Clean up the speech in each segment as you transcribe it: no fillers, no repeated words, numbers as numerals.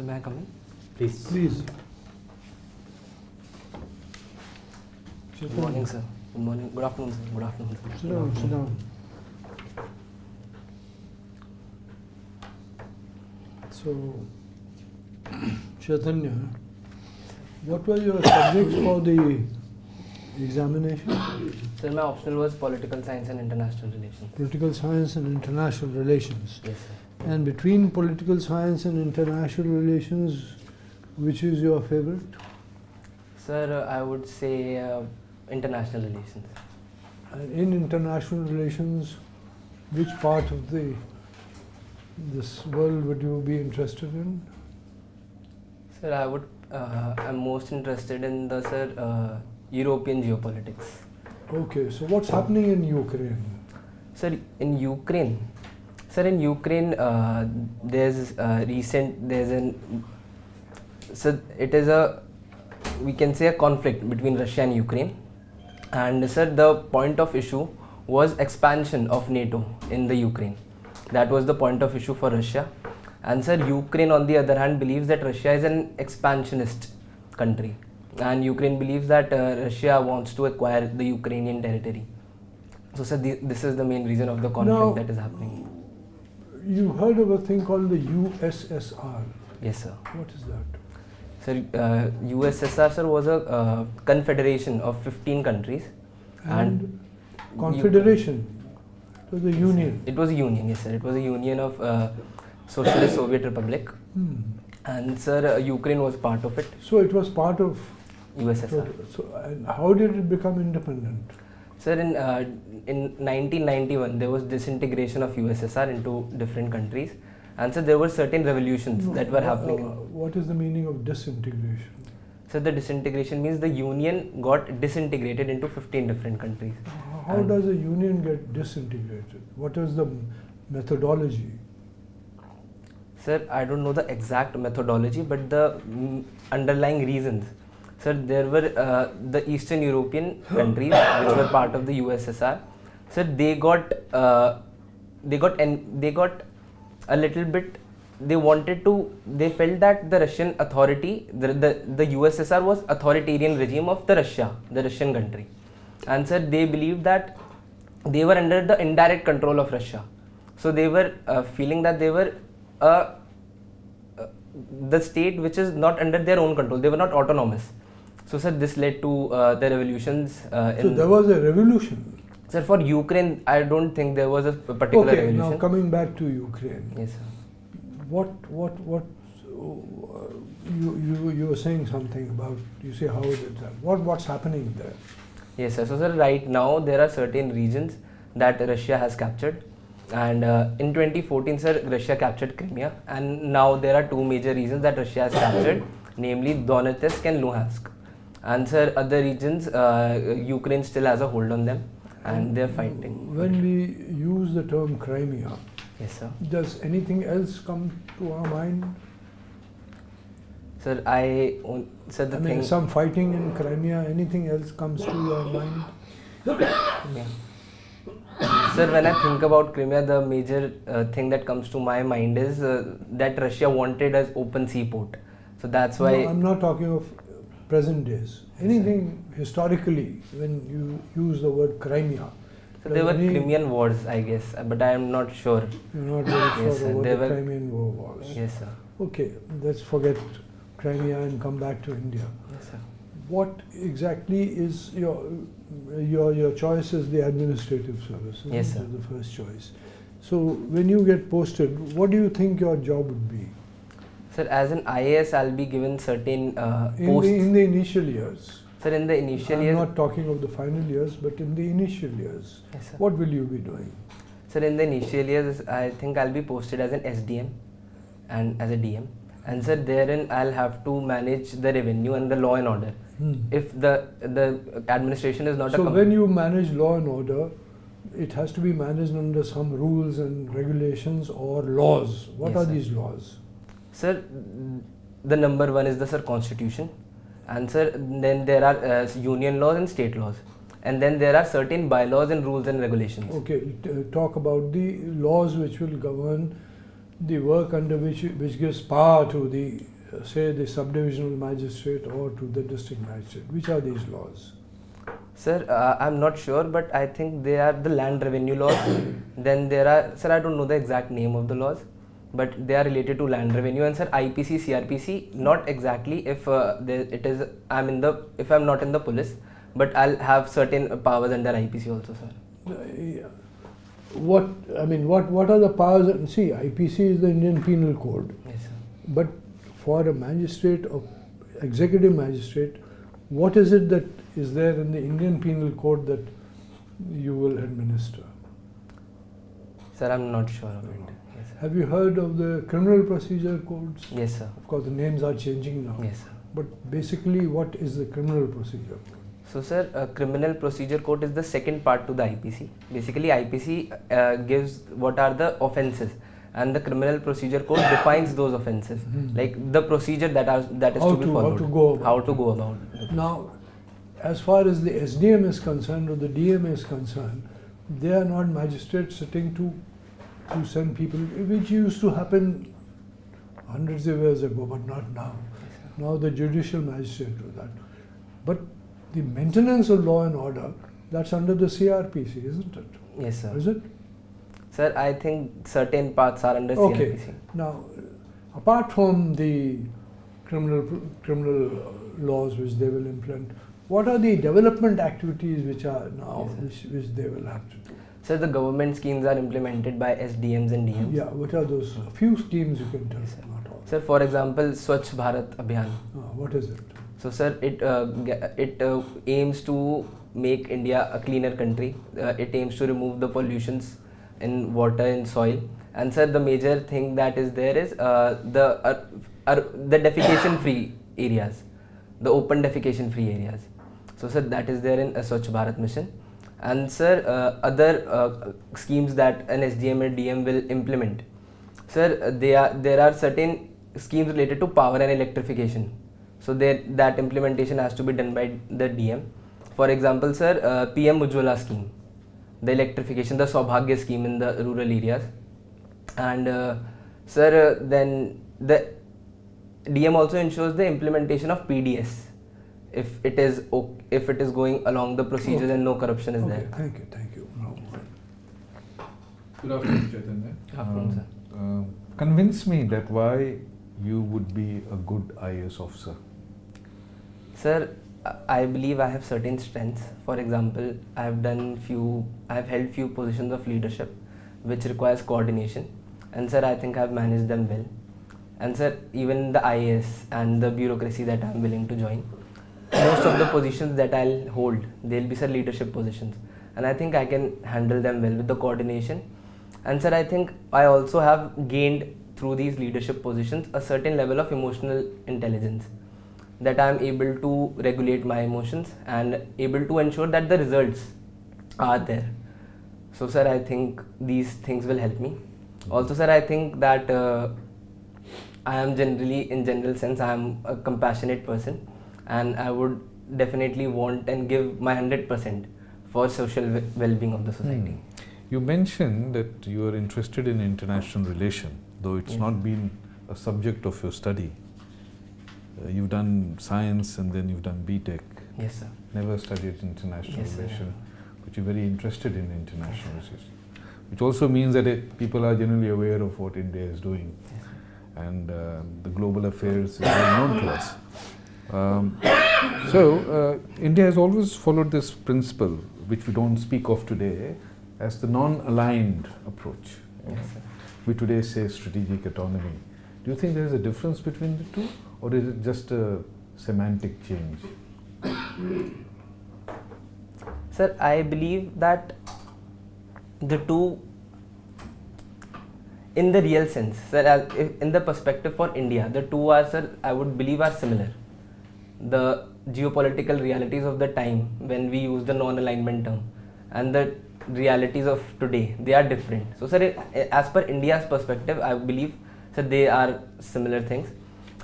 Sir, may I come in? Please. Please. Good morning, sir. Good morning. Good afternoon, sir. Good afternoon, sir. Sit down, sit down. So, Chaitanya, what were your subjects for the examination? Sir, my optional was political science and international relations. Political science and international relations. Yes, sir. And between political science and international relations, which is your favorite? Sir, I would say international relations. And in international relations, which part of this world would you be interested in? Sir, I'm most interested in the European geopolitics. Okay, so what's happening in Ukraine? Sir, in Ukraine, we can say a conflict between Russia and Ukraine. And sir, the point of issue was expansion of NATO in the Ukraine. That was the point of issue for Russia. And sir, Ukraine on the other hand believes that Russia is an expansionist country. And Ukraine believes that Russia wants to acquire the Ukrainian territory. So sir, this is the main reason of the conflict that is happening. You heard of a thing called the USSR. Yes, sir. What is that? Sir, USSR sir, was a confederation of 15 countries. And confederation? It was a union? It was a union, yes sir. It was a union of Socialist Soviet Republic. And sir, Ukraine was part of it. So it was part of USSR. So, and how did it become independent? Sir, in 1991 there was disintegration of USSR into different countries, and so there were certain revolutions that were happening. What is the meaning of disintegration? So the disintegration means the union got disintegrated into 15 different countries. How does a union get disintegrated? What is the methodology? Sir, I don't know the exact methodology, but the underlying reasons. Sir, there were the Eastern European countries which were part of the USSR. Sir, they got a little bit. They felt that the Russian authority, the USSR was authoritarian regime of the Russian country, and sir, they believed that they were under the indirect control of Russia. So they were feeling that they were the state which is not under their own control. They were not autonomous. So sir, this led to the revolutions. So there was a revolution? Sir, for Ukraine, I don't think there was a particular revolution. Okay, now coming back to Ukraine. Yes, sir. You were saying something about, you say how is it that? What's happening there? Yes, sir. So sir, right now there are certain regions that Russia has captured. And in 2014, sir, Russia captured Crimea. And now there are two major regions that Russia has captured, namely Donetsk and Luhansk. And sir, other regions, Ukraine still has a hold on them, and they're fighting. When we use the term Crimea, yes, sir. Does anything else come to our mind? Sir, some fighting in Crimea, anything else comes to your mind? Yeah. Sir, when I think about Crimea, the major thing that comes to my mind is that Russia wanted an open seaport. So that's why... No, I'm not talking of present days. Anything historically, when you use the word Crimea. So there were Crimean wars, I guess, but I am not sure. You're not very sure what the Crimean War was. Yes, sir. Okay, let's forget Crimea and come back to India. Yes, sir. What exactly is your choice is the administrative service? Yes, sir. The first choice. So when you get posted, what do you think your job would be? Sir, as an IAS, I'll be given certain posts. In the initial years? Sir, in the initial years... I'm not talking of the final years, but in the initial years, yes, sir. What will you be doing? Sir, in the initial years, I think I'll be posted as an SDM and as a DM. And sir, therein I'll have to manage the revenue and the law and order. If the administration is not... So when you manage law and order, it has to be managed under some rules and regulations or laws. What are these laws? Sir, the number one is the constitution, and sir, then there are union laws and state laws, and then there are certain bylaws and rules and regulations. Okay, talk about the laws which will govern the work under which gives power to the say the subdivisional magistrate or to the district magistrate. Which are these laws? Sir, I'm not sure, but I think they are the land revenue laws. Then there are, sir, I don't know the exact name of the laws, but they are related to land revenue. And sir, IPC, CRPC, not exactly. If if I'm not in the police, but I'll have certain powers under IPC also, sir. What are the powers? See, IPC is the Indian Penal Code. Yes, sir. But for a magistrate or executive magistrate, what is it that is there in the Indian Penal Code that you will administer? Sir, I'm not sure of it. Yes, sir. Have you heard of the criminal procedure codes? Yes, sir. Of course, the names are changing now. Yes, sir. But basically, what is the criminal procedure code? So, sir, criminal procedure code is the second part to the IPC. Basically, IPC gives what are the offences, and the criminal procedure code defines those offences, like the procedure that is to be followed. How to go about. Now, as far as the SDM is concerned or the DM is concerned, they are not magistrates sitting to send people, which used to happen hundreds of years ago, but not now. Now the judicial magistrate do that. But the maintenance of law and order, that's under the CRPC, isn't it? Yes, sir. Is it? Sir, I think certain parts are under Okay. CRPC. Now, apart from the criminal laws which they will implement, what are the development activities which are now, Yes, which they will have to do? Sir, the government schemes are implemented by SDMs and DMs. Yeah, what are those? A few schemes you can tell, Yes, sir. not all. Sir, for example, Swachh Bharat Abhiyan. What is it? So, sir, it aims to make India a cleaner country. It aims to remove the pollutions in water and soil. And sir, the major thing that is there is the defecation-free areas, the open defecation-free areas. So, sir, that is there in a Swachh Bharat mission. And sir, other schemes that an SDM and DM will implement. Sir, there are certain schemes related to power and electrification. So that implementation has to be done by the DM. For example, sir, PM Ujjwala scheme, the electrification, the Saubhagya scheme in the rural areas. And sir, then the DM also ensures the implementation of PDS if it is going along the procedures and no corruption is there. Thank you. No. Good afternoon, Chaitanya. Good afternoon, sir. Convince me that why you would be a good IAS officer. Sir, I believe I have certain strengths. For example, I have held few positions of leadership which requires coordination, and sir, I think I have managed them well. And sir, even the IAS and the bureaucracy that I am willing to join, most of the positions that I'll hold, they'll be sir leadership positions, and I think I can handle them well with the coordination. And sir, I think I also have gained through these leadership positions a certain level of emotional intelligence, that I am able to regulate my emotions and able to ensure that the results are there. So sir, I think these things will help me. Also sir, I think that I am in general sense, I am a compassionate person, and I would definitely want and give my 100% for social well-being of the society. You mentioned that you are interested in international relation, though it's not been a subject of your study. You've done science and then you've done BTech. Yes, sir. Never studied international Yes, sir. relation, but you're very interested in international relations. Which also means that people are generally aware of what India is doing, and the global affairs is well known to us. So, India has always followed this principle, which we don't speak of today, as the non-aligned approach. Yes, sir. We today say strategic autonomy. Do you think there is a difference between the two, or is it just a semantic change? Sir, I believe that the two, in the real sense, sir, in the perspective for India, the two are, sir, I would believe are similar. The geopolitical realities of the time when we use the non-alignment term and the realities of today, they are different. So sir, as per India's perspective, I believe, sir, they are similar things.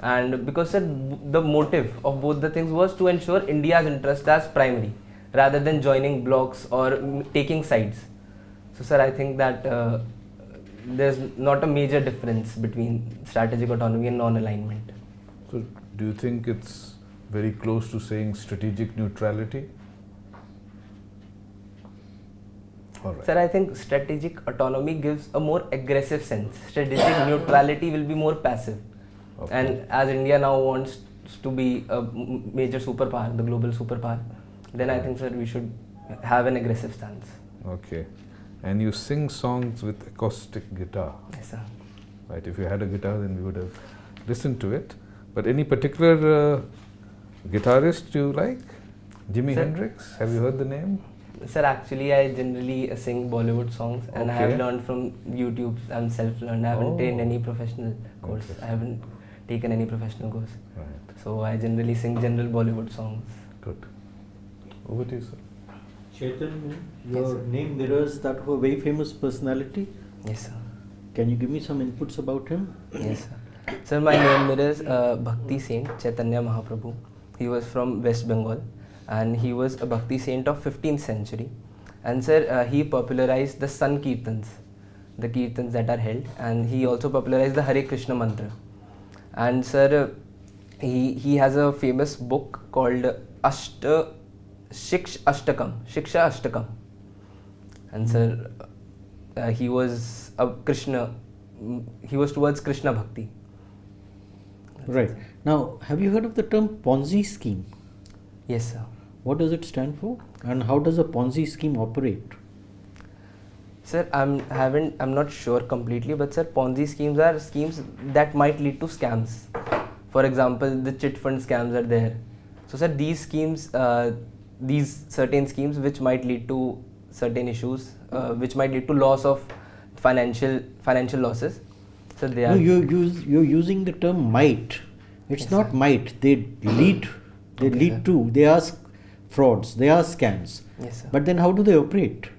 And because sir, the motive of both the things was to ensure India's interest as primary rather than joining blocks or taking sides. So sir, I think that there's not a major difference between strategic autonomy and non-alignment. So, do you think it's very close to saying strategic neutrality? All right. Sir, I think strategic autonomy gives a more aggressive sense. Strategic neutrality will be more passive. Okay. And as India now wants to be a major superpower, the global superpower, then I think, sir, we should have an aggressive stance. Okay. And you sing songs with acoustic guitar. Yes, sir. Right. If you had a guitar, then we would have listened to it. But any particular guitarist you like? Jimi Sir, Hendrix? Have you heard the name? Sir, actually, I generally sing Bollywood songs, and I have Okay. learned from YouTube. I'm self-learned. I haven't taken any professional course. Interesting. I haven't taken any professional course. Right. So I generally sing general Bollywood songs. Good. Over to you, sir. Chetan, Yes, your sir. name mirrors that of a very famous personality. Yes, sir. Can you give me some inputs about him? Yes, sir. Sir, my name mirrors Bhakti Saint Chaitanya Mahaprabhu. He was from West Bengal, and he was a Bhakti saint of 15th century. And sir, he popularized the Sun Kirtans, the Kirtans that are held, and he also popularized the Hare Krishna mantra. And sir, he has a famous book called Shiksha Ashtakam. And sir, he was a Krishna. He was towards Krishna Bhakti. Right. Now, have you heard of the term Ponzi scheme? Yes, sir. What does it stand for? And how does a Ponzi scheme operate? Sir, I'm not sure completely, but sir, Ponzi schemes are schemes that might lead to scams. For example, the chit fund scams are there. So sir, these schemes, these certain schemes which might lead to certain issues, which might lead to loss of financial losses. So they No, are. you're using the term might. It's Yes, not sir. might. They lead. They Okay, lead sir. to. They are frauds. They are scams. Yes, sir. But then, how do they operate?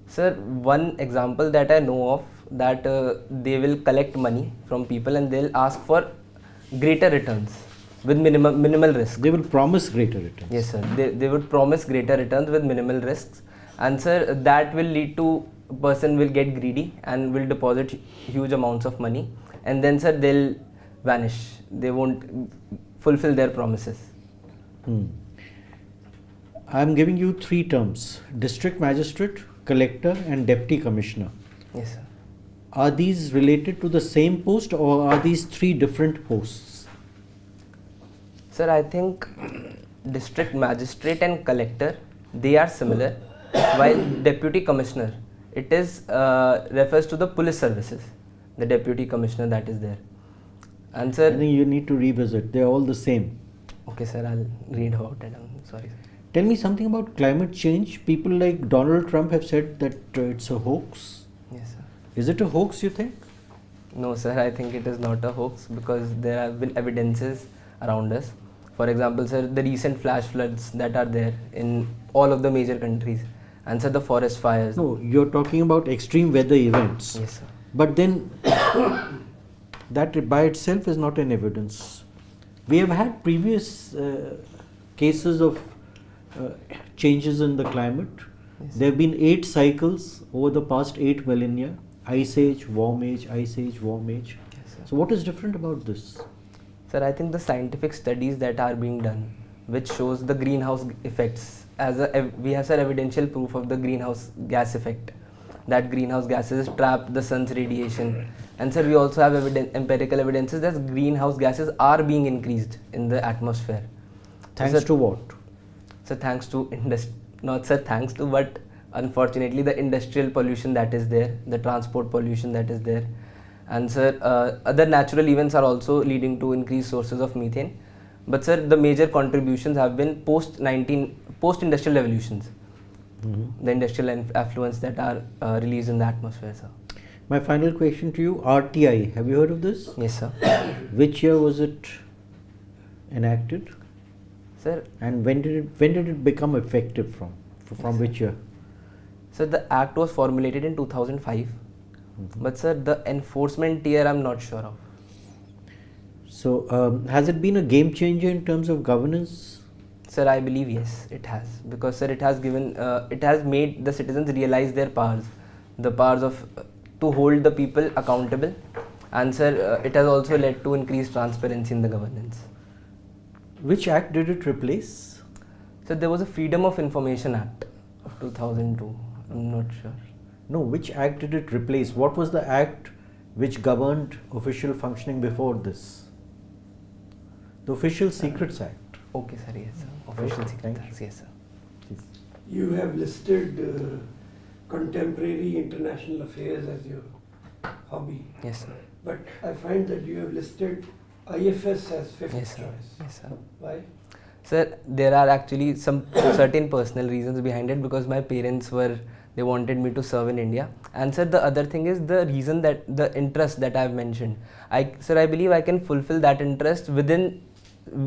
Sir, one example that I know of, that they will collect money from people and they'll ask for greater returns with minimal risk. They will promise greater returns. Yes, sir. They would promise greater returns with minimal risks, and sir, that will lead to a person will get greedy and will deposit huge amounts of money, and then sir, they'll vanish. They won't fulfill their promises. I'm giving you three terms: district magistrate, collector, and deputy commissioner. Yes, sir. Are these related to the same post, or are these three different posts? Sir, I think district magistrate and collector, they are similar, while deputy commissioner, it is refers to the police services, the deputy commissioner that is there. And I sir, think you need to revisit. They are all the same. okay sir, I'll read about it. I'm sorry, sir. Tell me something about climate change. People like Donald Trump have said that it's a hoax. Yes, sir. Is it a hoax, you think? No, sir, I think it is not a hoax because there have been evidences around us. For example, sir, the recent flash floods that are there in all of the major countries, and sir, the forest fires. No, you're talking about extreme weather events. Yes, sir. But then that by itself is not an evidence. We have had previous cases of changes in the climate. Yes. There have been 8 cycles over the past 8 millennia: ice age, warm age, ice age, warm age. Yes, sir. So what is different about this? Sir, I think the scientific studies that are being done, which shows the greenhouse effects, we have sir evidential proof of the greenhouse gas effect, that greenhouse gases trap the sun's radiation, and sir, we also have empirical evidences that greenhouse gases are being increased in the atmosphere. Thanks sir, to what? So thanks to not sir thanks to, but unfortunately the industrial pollution that is there, the transport pollution that is there, and sir, other natural events are also leading to increased sources of methane. But sir, the major contributions have been post-industrial revolutions, the industrial affluents that are released in the atmosphere, sir. My final question to you: RTI. Have you heard of this? Yes, sir. Which year was it enacted? Sir, And when did it become effective from? From which year? so the act was formulated in 2005, but sir, the enforcement year I'm not sure of. So has it been a game changer in terms of governance? Sir, I believe yes, it has, because sir, it has made the citizens realize their powers, the powers of to hold the people accountable, and sir, it has also led to increased transparency in the governance. Which act did it replace? So there was a Freedom of Information Act of 2002. I'm not sure. No, which act did it replace? What was the act which governed official functioning before this? The Official Secrets Act. Okay, sir. Yes, sir. Official Thank Secret you. Acts, yes, sir. Please. You have listed contemporary international affairs as your hobby, Yes, sir. but I find that you have listed IFS as fifth Yes, sir. choice. Yes, sir. Why? Sir, there are actually some certain personal reasons behind it, because my parents they wanted me to serve in India. And sir, the other thing is the reason that the interest that I've mentioned. I believe I can fulfill that interest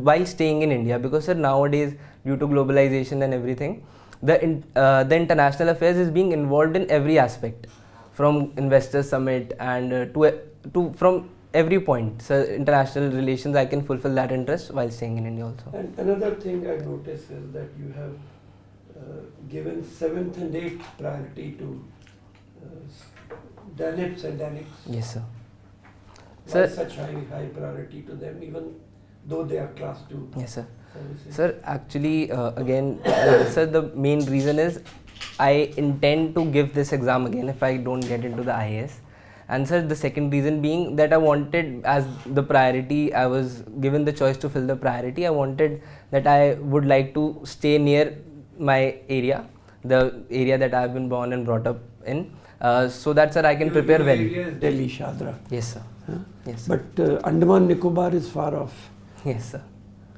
while staying in India, because sir, nowadays due to globalization and everything, the international affairs is being involved in every aspect, from investor summit and to from every point. So international relations, I can fulfill that interest while staying in India also. And another thing I notice is that you have given 7th and 8th priority to Dalits and Dalits. Yes, sir. Why Sir, such high priority to them, even though they are class 2 yes, sir. services? Sir, actually, again, sir, the main reason is I intend to give this exam again if I don't get into the IAS. And sir, the second reason being that I wanted, as the priority, I was given the choice to fill the priority. I wanted that I would like to stay near my area, the area that I have been born and brought up in, so that sir, I can prepare Your well. area is Delhi, Shadra. Yes, sir. Huh? Yes, sir. But Andaman Nicobar is far off. Yes, sir.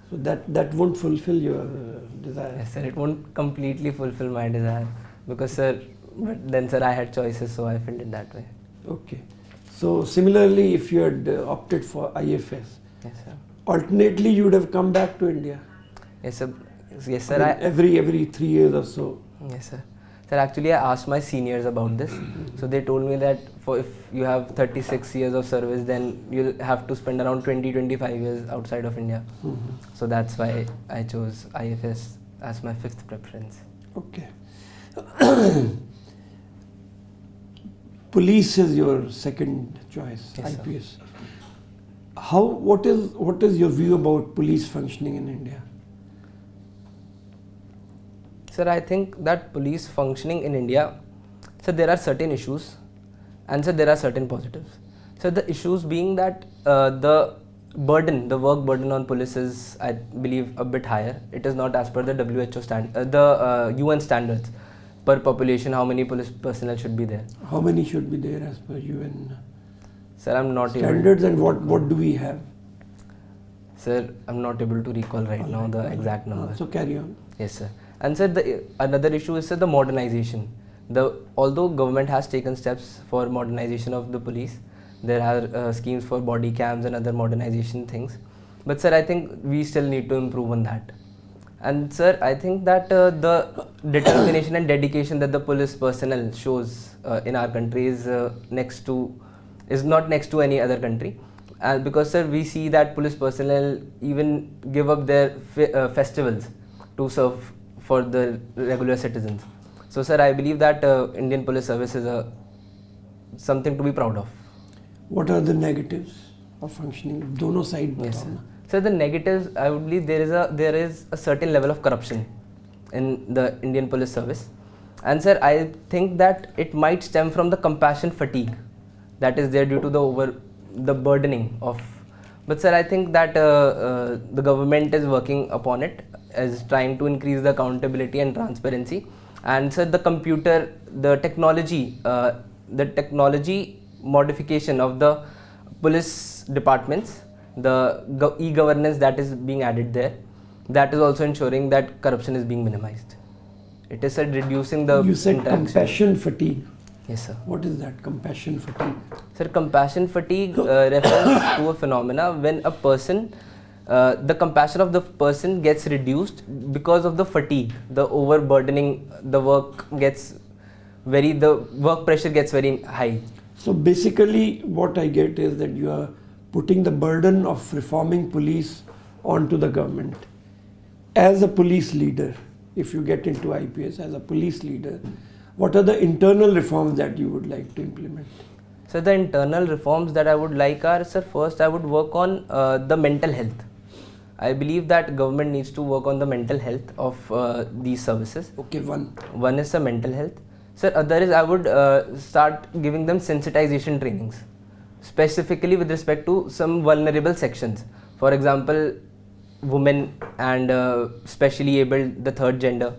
So that won't fulfill your desire. Yes, sir. It won't completely fulfill my desire, because sir, but then sir, I had choices, so I filled it that way. Okay. So similarly, if you had opted for IFS, Yes, sir. alternately you would have come back to India. Yes, sir. Yes, sir. I mean, every 3 years or so. Yes, sir. Sir, actually, I asked my seniors about this. So they told me that if you have 36 years of service, then you'll have to spend around 20-25 years outside of India. So that's why I chose IFS as my 5th preference. Okay. Police is your second choice, Yes, sir. IPS. What is your view about police functioning in India? Sir, I think that police functioning in India, sir, there are certain issues, and sir, there are certain positives. So the issues being that the work burden on police is, I believe, a bit higher. It is not as per the UN standards per population. How many police personnel should be there? How many should be there as per UN Sir, I'm not standards, and what do we have? Sir, I'm not able to recall right now the exact number. So carry on. Yes, sir. And sir, another issue is, sir, the modernization. Although government has taken steps for modernization of the police, there are schemes for body cams and other modernization things. But sir, I think we still need to improve on that. And sir, I think that the determination and dedication that the police personnel shows in our country is not next to any other country. Because sir, we see that police personnel even give up their festivals to serve for the regular citizens. So sir, I believe that Indian police service is something to be proud of. What are the negatives of functioning? Dono side. Yes, sir. So the negatives, I would believe there is a certain level of corruption in the Indian police service. And sir, I think that it might stem from the compassion fatigue that is there due to the burdening of. But sir, I think that the government is working upon it, is trying to increase the accountability and transparency. And sir, the technology modification of the police departments, the e-governance that is being added there, that is also ensuring that corruption is being minimized. It is reducing the You said interaction. compassion fatigue. Yes, sir. What is that, compassion fatigue? Sir, compassion fatigue refers to a phenomena when a person, the compassion of the person gets reduced because of the fatigue, the overburdening, the work pressure gets very high. So basically what I get is that you are putting the burden of reforming police onto the government. As a police leader, if you get into IPS as a police leader, what are the internal reforms that you would like to implement? So the internal reforms that I would like are, sir, first I would work on the mental health. I believe that government needs to work on the mental health of these services. Okay, one. One is the mental health. Sir, other is I would start giving them sensitization trainings, specifically with respect to some vulnerable sections. For example, women and specially abled, the third gender.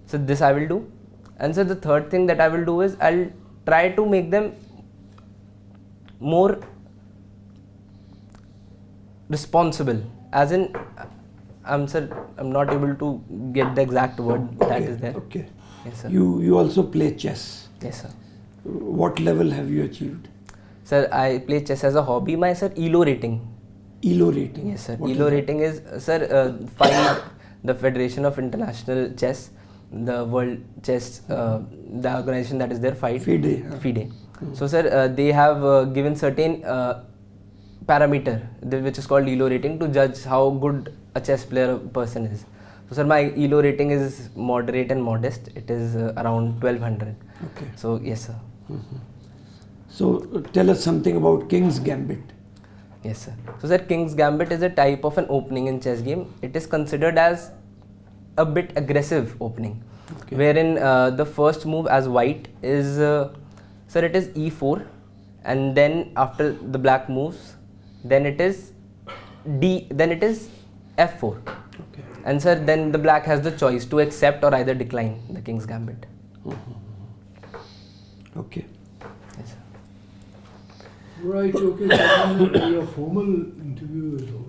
So this I will do. And so the third thing that I will do is I'll try to make them more responsible. As in, I'm not able to get the exact word that is there. Okay. Yes, sir. You also play chess. Yes, sir. What level have you achieved? Sir, I play chess as a hobby. My sir, ELO rating. ELO rating. Yes, sir. What ELO is that? rating is, sir, FIDE, the Federation of International Chess, the World Chess, the organization that is there, FIDE. FIDE. FIDE. So, sir, they have given certain parameter, which is called ELO rating, to judge how good a chess player person is. So, sir, my ELO rating is moderate and modest. It is around 1200. Okay. So, yes, sir. So tell us something about King's Gambit. Yes, sir. So, sir, King's Gambit is a type of an opening in chess game. It is considered as a bit aggressive opening, Okay. wherein the first move as white is, sir, it is e4, and then after the black moves, then it is then it is f4. Okay. And sir, then the black has the choice to accept or either decline the King's Gambit. Okay. Yes, sir. Right, okay, so now your formal interview is over.